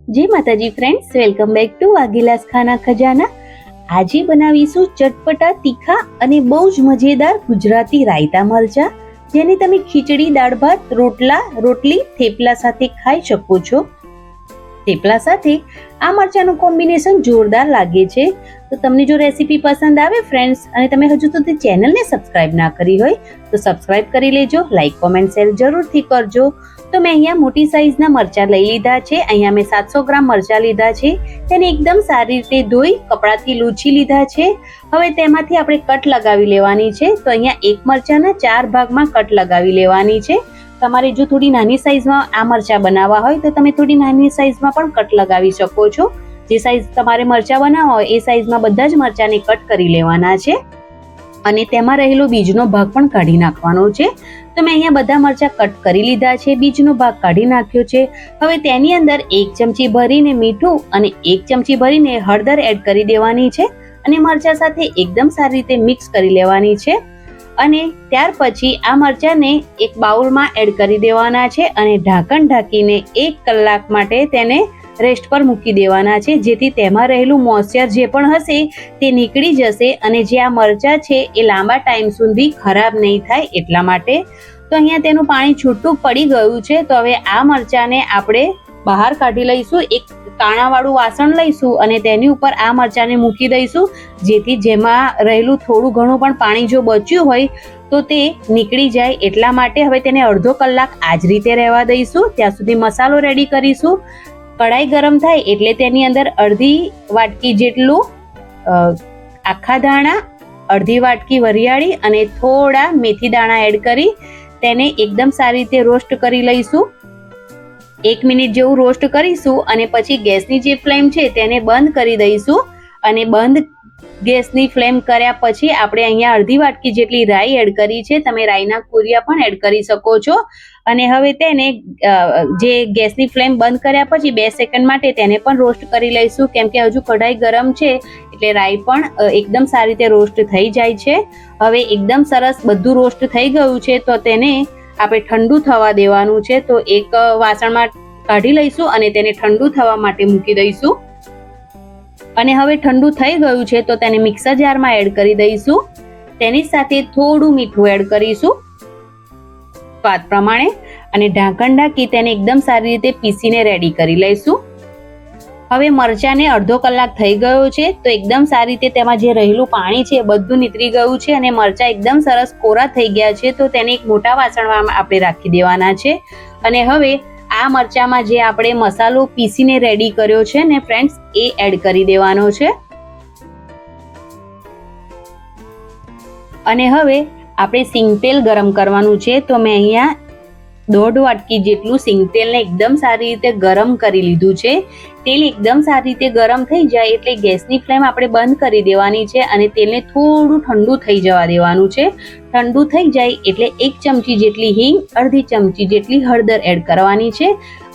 જય માતાજી friends, welcome back to Vaghela's ખાના ખજાના. આજે બનાવીશું ચટપટા તીખા અને બહુ જ મજેદાર ગુજરાતી રાયતા મરચા, જેને તમે ખીચડી, દાળ ભાત, રોટલી, થેપલા સાથે ખાઈ શકો છો. થેપલા સાથે આ મરચાનું કોમ્બિનેશન જોરદાર લાગે છે. તો તમને જો રેસીપી પસંદ આવે ફ્રેન્ડ્સ, અને તમે હજુ સુધી ચેનલને સબસ્ક્રાઇબ ના કરી હોય તો સબસ્ક્રાઇબ કરી લેજો, લાઈક, કોમેન્ટ, શેર જરૂરથી કરજો. તો મેં અહીંયા મોટી સાઈઝના મરચાં લઈ લીધા છે. અહીંયા મેં 700 ગ્રામ મરચાં લીધા છે. તેને એકદમ સારી રીતે ધોઈ કપડાથી લૂછી લીધા છે. હવે તેમાંથી આપણે કટ લગાવી લેવાની છે. તો અહીંયા એક મરચાંના 4 ભાગમાં કટ લગાવી લેવાની છે. તમારે જો થોડી નાની સાઈઝમાં આ મરચાં બનાવવા હોય તો તમે થોડી નાની સાઈઝમાં પણ કટ લગાવી શકો છો. જે સાઈઝ તમારે મરચાં બનાવવા હોય એ સાઈઝમાં બધા જ મરચાંને કટ કરી લેવાના છે, અને તેમાં રહેલો બીજનો ભાગ પણ કાઢી નાખવાનો છે. તો મેં અહીંયા બધા મરચાં કટ કરી લીધા છે, બીજનો ભાગ કાઢી નાખ્યો છે. હવે તેની અંદર 1 ચમચી ભરીને મીઠું અને 1 ચમચી ભરીને હળદર એડ કરી દેવાની છે, અને મરચાં સાથે એકદમ સારી રીતે મિક્સ કરી લેવાની છે. અને ત્યાર પછી આ મરચાંને એક બાઉલમાં એડ કરી દેવાના છે, અને ઢાંકણ ઢાંકીને 1 કલાક માટે તેને રેસ્ટ પર મૂકી દેવાના છે, જેથી તેમાં રહેલું મોઇસ્ચર જે પણ હશે તે નીકળી જશે, અને જે આ મરચાં છે એ લાંબા ટાઈમ સુધી ખરાબ નહીં થાય એટલા માટે. તો અહીંયા તેનું પાણી છૂટું પડી ગયું છે. તો હવે આ મરચાંને આપણે બહાર કાઢી લઈશું. એક કાણાવાળું વાસણ લઈશું અને તેની ઉપર આ મરચાંને મૂકી દઈશું, જેથી જેમાં રહેલું થોડું ઘણું પણ પાણી જો બચ્યું હોય તો તે નીકળી જાય એટલા માટે. હવે તેને અડધો કલાક આ જ રીતે રહેવા દઈશું. ત્યાં સુધી મસાલો રેડી કરીશું. કઢાઈ ગરમ થાય એટલે તેની અંદર અડધી વાટકી જેટલું આખા દાણા, અડધી વાટકી વરિયાળી અને થોડા મેથી દાણા એડ કરી તેને એકદમ સારી રીતે રોસ્ટ કરી લઈશું. 1 મિનિટ જેવું રોસ્ટ કરીશું, અને પછી ગેસની જે ફ્લેમ છે તેને બંધ કરી દઈશું. અને બંધ ગેસની ફ્લેમ કર્યા પછી આપણે અહીંયા અડધી વાટકી જેટલી રાઈ એડ કરી છે. તમે રાઈના કુરિયા પણ એડ કરી શકો છો. અને હવે તેને જે ગેસની ફ્લેમ બંધ કર્યા પછી 2 સેકન્ડ માટે તેને પણ રોસ્ટ કરી લઈશું, કેમ કે હજુ કઢાઈ ગરમ છે એટલે રાઈ પણ એકદમ સારી રીતે રોસ્ટ થઈ જાય છે. હવે એકદમ સરસ બધું રોસ્ટ થઈ ગયું છે, તો તેને આપણે ઠંડુ થવા દેવાનું છે. તો એક વાસણમાં કાઢી લઈશું અને તેને ઠંડુ થવા માટે મૂકી દઈશું. અને હવે ઠંડુ થઈ ગયું છે તો તેને મિક્સર જારમાં એડ કરી દઈશું. તેની સાથે થોડું મીઠું એડ કરીશું સ્વાદ પ્રમાણે, અને ઢાંકણ ઢાંકી તેને એકદમ સારી રીતે પીસીને રેડી કરી લઈશું. હવે મરચાંને અડધો કલાક થઈ ગયો છે, તો એકદમ સારી રીતે તેમાં જે રહેલું પાણી છે બધું નીતરી ગયું છે, અને મરચાં એકદમ સરસ કોરા થઈ ગયા છે. તો તેને એક મોટા વાસણમાં આપણે રાખી દેવાના છે. અને હવે આ મરચાંમાં જે આપણે મસાલો પીસીને રેડી કર્યો છે ને ફ્રેન્ડ્સ, એ એડ કરી દેવાનો છે. અને હવે આપણે સિંગતેલ ગરમ કરવાનું છે. તો મેં અહીંયા 1.5 વાટકી જેટલું સિંગતેલને એકદમ સારી રીતે ગરમ કરી લીધું છે. તેલ એકદમ સારી રીતે ગરમ થઈ જાય એટલે ગેસની ફ્લેમ આપણે બંધ કરી દેવાની છે, અને તેલને થોડું ઠંડુ થઈ જવા દેવાનું છે. ઠંડુ થઈ જાય એટલે 1 ચમચી જેટલી હિંગ, અડધી ચમચી જેટલી હળદર એડ કરવાની છે,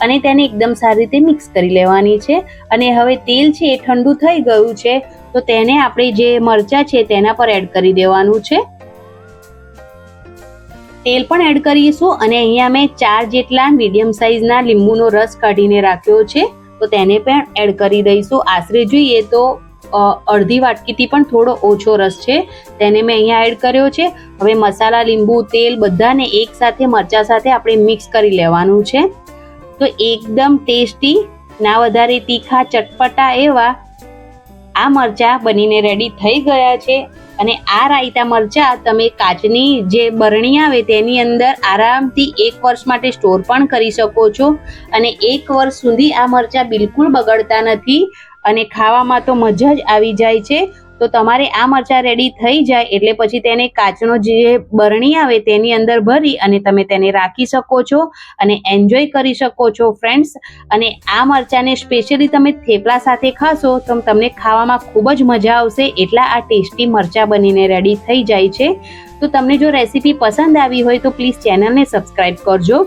અને તેને એકદમ સારી રીતે મિક્સ કરી લેવાની છે. અને હવે તેલ છે એ ઠંડુ થઈ ગયું છે, તો તેને આપણે જે મરચાં છે તેના પર એડ કરી દેવાનું છે. તેલ પણ એડ કરીશું, અને અહીંયા મેં 4 જેટલા મીડિયમ સાઈઝના લીંબુનો રસ કાઢીને રાખ્યો છે, તો તેને પણ એડ કરી દઈશું. આશરે જોઈએ તો અડધી વાટકીથી પણ થોડો ઓછો રસ છે, તેને મેં અહીંયા એડ કર્યો છે. હવે મસાલા, લીંબુ, તેલ બધાને એક સાથે મરચા સાથે આપણે મિક્સ કરી લેવાનું છે. તો એકદમ ટેસ્ટી, ના વધારે તીખા, ચટપટા એવા આ મરચા બનીને રેડી થઈ ગયા છે. અને આ રાયતા મરચા તમે કાચની જે બરણી આવે તેની અંદર આરામથી 1 વર્ષ માટે સ્ટોર પણ કરી શકો છો, અને 1 વર્ષ સુધી આ મરચા બિલકુલ બગડતા નથી, અને ખાવામાં તો મજા જ આવી જાય છે. તો તમારે આ મરચા રેડી થઈ જાય એટલે પછી તેને કાચનો જે બરણી આવે તેની અંદર ભરી અને તમે તેને રાખી શકો છો અને એન્જોય કરી શકો છો ફ્રેન્ડ્સ. અને આ મરચાને સ્પેશિયલી તમે થેપલા સાથે ખાશો તો તમને ખાવામાં ખૂબ જ મજા આવશે. એટલા આ ટેસ્ટી મરચા બનીને રેડી થઈ જાય છે. તો તમને જો રેસીપી પસંદ આવી હોય તો પ્લીઝ ચેનલને સબસ્ક્રાઈબ કરજો.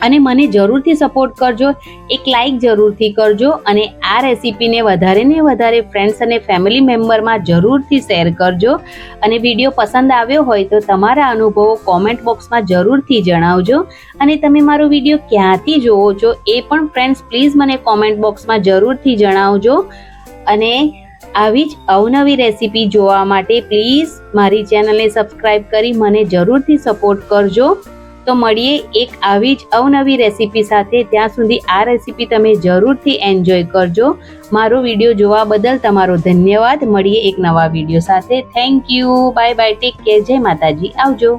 અને મને જરૂરથી સપોર્ટ કરજો, એક લાઈક જરૂરથી કરજો અને આ રેસીપીને વધારે ને વધારે ફ્રેન્ડ્સ અને ફેમિલી મેમ્બરમાં જરૂરથી શેર કરજો. અને વિડીયો પસંદ આવ્યો હોય તો તમારા અનુભવો કોમેન્ટ બોક્સમાં જરૂરથી જણાવજો. અને તમે મારો વિડીયો ક્યાંથી જોવો છો એ પણ ફ્રેન્ડ્સ પ્લીઝ મને કોમેન્ટ બોક્સમાં જરૂરથી જણાવજો. અને આવી જ અવનવી રેસીપી જોવા માટે પ્લીઝ મારી ચેનલને સબસ્ક્રાઈબ કરી મને જરૂરથી સપોર્ટ કરજો. તો મળીએ એક આવી જ અવનવી રેસીપી સાથે. ત્યાં સુધી આ રેસીપી તમે જરૂરથી એન્જોય કરજો. મારો વિડીયો જોવા બદલ તમારો ધન્યવાદ. મળીએ એક નવા વિડીયો સાથે. Thank you. Bye bye. Take care. જય માતાજી. આવજો.